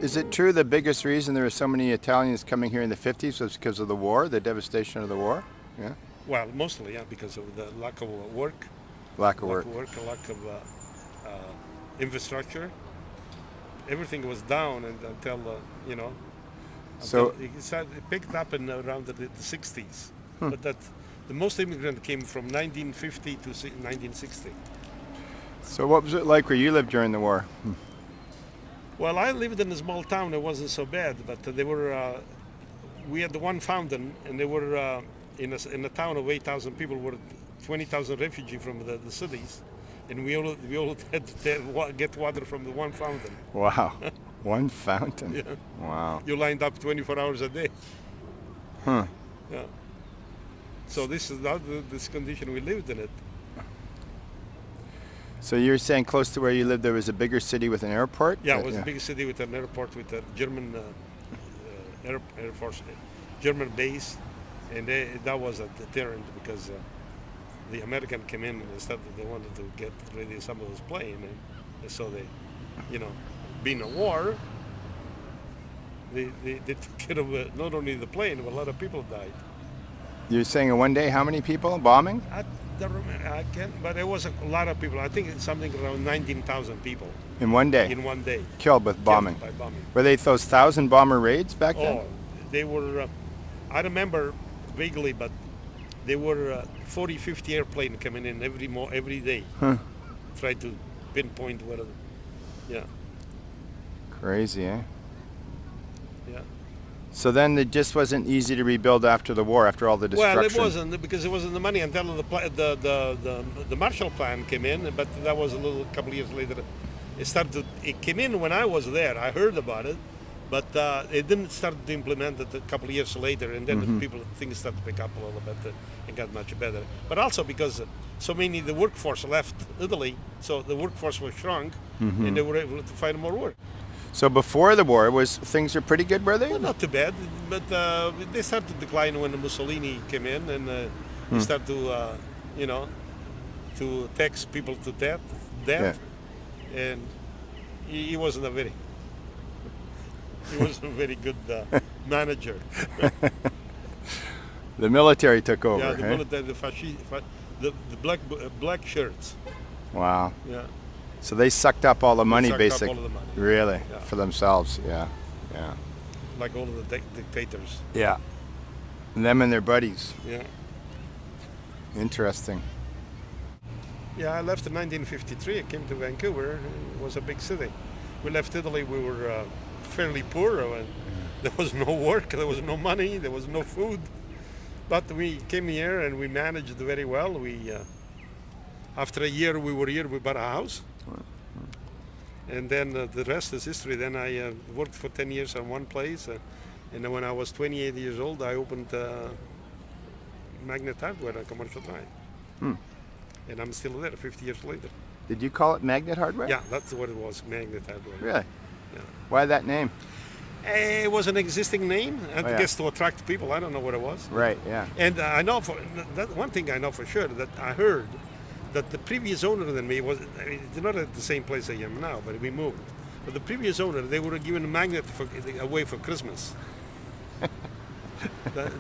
Is it true the biggest reason there were so many Italians coming here in the 50s was because of the war, the devastation of the war? Yeah. Well, mostly, yeah, because of the lack of work, Lack of work. a lack of infrastructure. Everything was down and until So, it picked up in around the 60s. But that the most immigrant came from 1950 to 1960. so what was it like where you lived during the war? Well, I lived in a small town. It wasn't so bad, but they were. We had the one fountain, and they were in a town of 8,000 people. Were 20,000 refugees from the cities, and we all had to get water from the one fountain. Wow. One fountain. Yeah. Wow. You lined up 24 hours a day. Huh. Yeah. So this is not this condition we lived in it. So you're saying close to where you lived there was a bigger city with an airport? Yeah, it was a big city with an airport with a German Air Force, German base, and that was a deterrent because the American came in and said that they wanted to get rid of some of those planes, and so they, being a war, they took care of not only the plane, but a lot of people died. You're saying in one day how many people bombing? I don't remember, I can't, but it was a lot of people. I think it's something around 19,000 people In one day? in one day. Killed with bombing. Killed by bombing. Were they those 1,000 bomber raids back then? Oh, they were, I remember vaguely, but they were 40, 50 airplane coming in every day. Huh. Try to pinpoint where, yeah, Crazy, eh? yeah. So then it just wasn't easy to rebuild after the war, after all the destruction? Well, it wasn't because it wasn't the money until the Marshall Plan came in, but that was a couple of years later. It came in when I was there. I heard about it, but it didn't start to implement it a couple of years later, and then things started to pick up a little bit and got much better. But also because so many the workforce left Italy, so the workforce was shrunk, and they were able to find more work. So before the war, things were pretty good, were they? Well, not too bad, but they started to decline when Mussolini came in, and he started to, to tax people to death, and he wasn't a very good manager. The military took over, Yeah, the eh? military, the black shirts. Wow. Yeah, So they sucked up all the money, sucked up basically. all of the money. Really? Yeah. For themselves, yeah. Yeah. like all of the dictators. Yeah. Them and their buddies. Yeah. Interesting. Yeah, I left in 1953. I came to Vancouver. It was a big city. We left Italy. We were fairly poor. There was no work. There was no money. There was no food. But we came here and we managed very well. We, after a year we were here, we bought a house. And then the rest is history. Then I worked for 10 years on one place. And then when I was 28 years old, I opened Magnet Hardware on Commercial Drive. And I'm still there 50 years later. Did you call it Magnet Hardware? Yeah, that's what it was, Magnet Hardware. Really? Yeah. Why that name? It was an existing name, I yeah. guess to attract people. I don't know what it was. Right, yeah. And I know that one thing I know for sure, that I heard that the previous owner than me was, they're not at the same place I am now, but we moved. But the previous owner, they were given a magnet away for Christmas.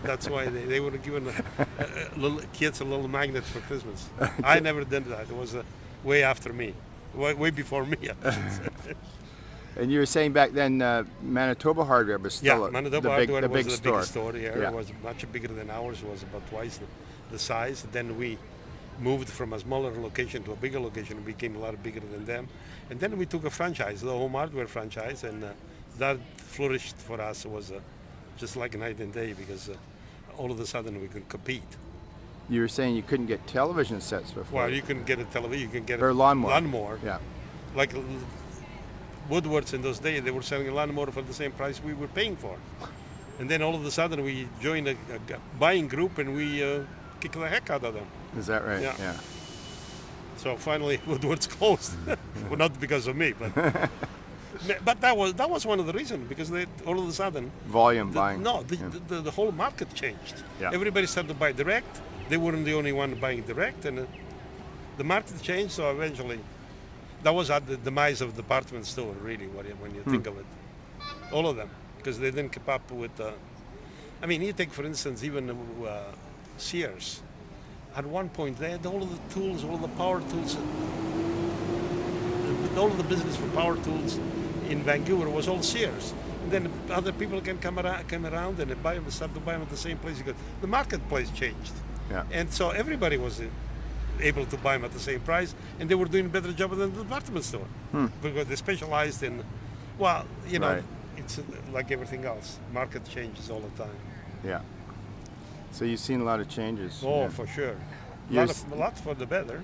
That's why they were given little kids a little magnet for Christmas. I never did that. It was way after me, way before me. I should say. And you were saying back then Manitoba Hardware was still Manitoba Hardware the was big the store. biggest store here. Yeah. It was much bigger than ours. It was about twice the size. Then we moved from a smaller location to a bigger location and became a lot bigger than them. And then we took a franchise, the Home Hardware franchise, and that flourished for us. It was just like night and day because all of a sudden we could compete. You were saying you couldn't get television sets before. Well, you can get a television, you can get or a lawnmower. Yeah. Like Woodwards in those days, they were selling a lawnmower for the same price we were paying for. And then all of a sudden we joined a buying group and we kicked the heck out of them. Is that right? Yeah. So finally Woodwards closed. Well, not because of me, but that was one of the reasons, because they all of a sudden Volume buying. No, the whole market changed. Yeah. Everybody started to buy direct. They weren't the only one buying direct, and the market changed. So eventually, that was at the demise of department store. Really, when you think of it. all of them, because they didn't keep up with. I mean, you take for instance even Sears. At one point, they had all of the tools, all of the power tools, all of the business for power tools in Vancouver was all Sears. And then other people came around and they start to buy them at the same place because the marketplace changed. Yeah. And so everybody was able to buy them at the same price, and they were doing a better job than the department store because they specialized in, well, you know, Right. it's like everything else. Market changes all the time. Yeah. So you've seen a lot of changes. Oh, Yeah. for sure. You're A lot for the better.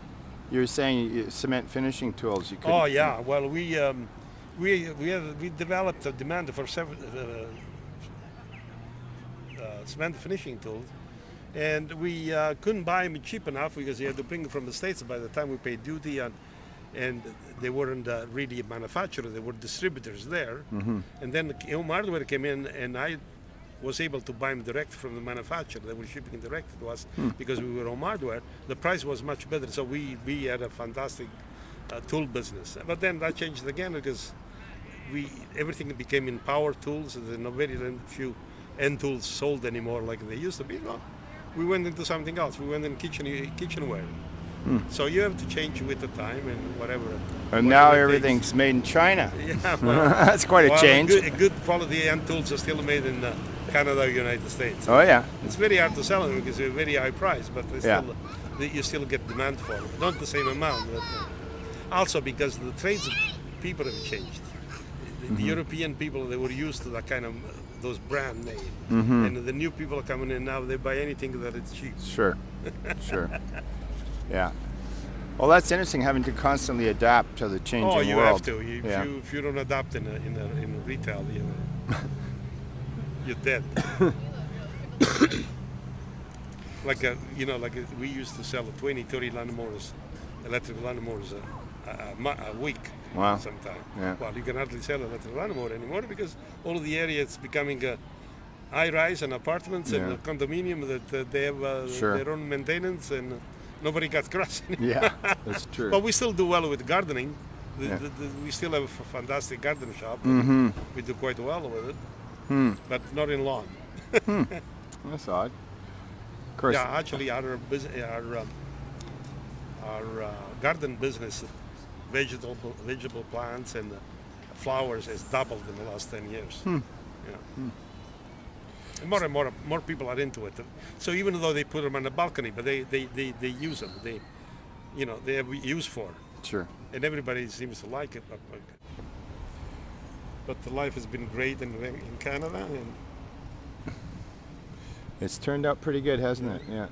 You were saying cement finishing tools. You could. Oh yeah. Well, we developed a demand for cement finishing tools, and we couldn't buy them cheap enough because you had to bring them from the States. By the time we paid duty, and they weren't really manufacturers; they were distributors there. And then home hardware came in, and I was able to buy them direct from the manufacturer. They were shipping direct to us because we were home hardware. The price was much better, so we had a fantastic tool business. But then that changed again because everything became in power tools, and there are very few end tools sold anymore like they used to be. No, we went into something else. We went in kitchenware. So you have to change with the time and whatever. And now it everything's takes. made in China. Yeah, well, That's quite a change. Good quality end tools are still made in Canada or United States. Oh yeah. It's very hard to sell them because they're very high price, but Yeah. you still get demand for them. Not the same amount, but also because the trades people have changed. The European people, they were used to that kind of those brand name, and the new people are coming in now. They buy anything that it's cheap. Sure. Sure. Yeah. Well, that's interesting having to constantly adapt to the changing world. Oh, you have to. Yeah. If you don't adapt in retail, you're dead. Like we used to sell 20, 30 lawnmowers, electric lawnmowers a week. Wow. Sometimes. Yeah. Well, you can hardly sell an electric lawnmower anymore because all of the area is becoming high-rise and apartments and Yeah. condominium that they have Sure. their own maintenance and nobody cuts grass anymore. Yeah, that's true. But we still do well with gardening. Yeah. We still have a fantastic garden shop. And we do quite well with it, but not in lawn. That's odd. Of course. Yeah, actually, our garden business, vegetable plants and flowers has doubled in the last 10 years. Yeah. And more people are into it. So even though they put them on the balcony, but they use them. They have use for it. Sure. And everybody seems to like it. But the life has been great in Canada, and It's turned out pretty good, hasn't it? Yeah.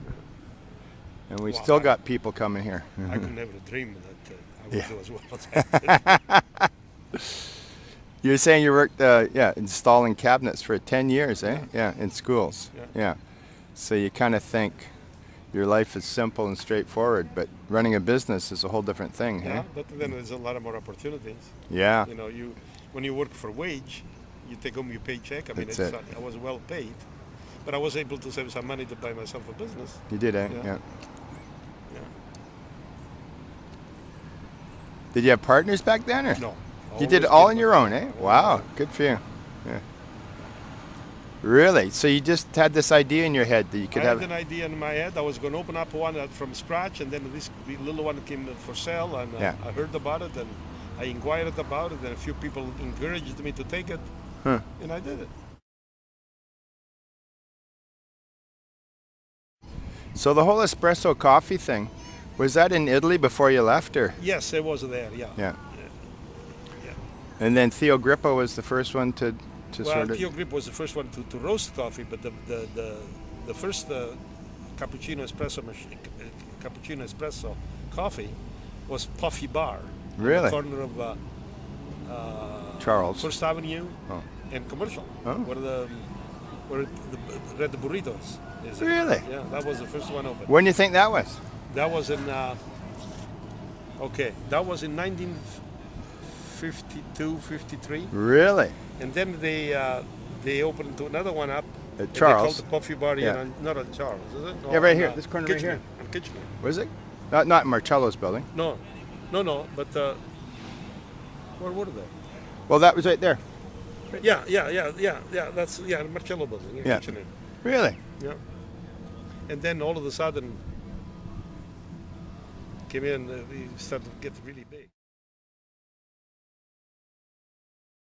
And we Well, still I- got people coming here. I could never dream that I would Yeah. do as well as I did. You're saying you worked, installing cabinets for 10 years, eh? Yeah, in schools. Yeah. So you kind of think your life is simple and straightforward, but running a business is a whole different thing, Yeah, eh? but then there's a lot of more opportunities. Yeah. When you work for wage, you take home your paycheck. I mean, That's it. I was well paid, but I was able to save some money to buy myself a business. You did, eh? Yeah. Yeah. Yeah. Did you have partners back then, or? No. You did it all on your own, eh? Wow, good for you. Yeah. Really? So you just had this idea in your head that you could I have. had an idea in my head. I was going to open up one from scratch, and then this little one came for sale, and Yeah. I heard about it, and I inquired about it, and a few people encouraged me to take it, Huh. and I did it. So the whole espresso coffee thing, was that in Italy before you left, or? Yes, it was there. Yeah. Yeah. Yeah. And then Theo Grippo was the first one to Well, sort of. Theo Grip was the first one to roast coffee, but the first cappuccino espresso coffee was Puffy Bar. Really? On the corner of Charles. First Avenue Oh. and Commercial, Oh. where the burritos is. Really? Yeah, that was the first one open. When do you think that was? That was in 1952, 53. Really? And then they opened another one up. At and Charles? They called the Coffee Bar here, Yeah. not on Charles, is it? No, Yeah, right on, here, this corner right Kitchener, here. On Kitchener. Was it? Not Marcello's building. No, but where were they? Well, that was right there. Yeah. That's the Marcello building. Yeah. Kitchener. Really? Yeah. And then all of a sudden, came in. We started to get really big.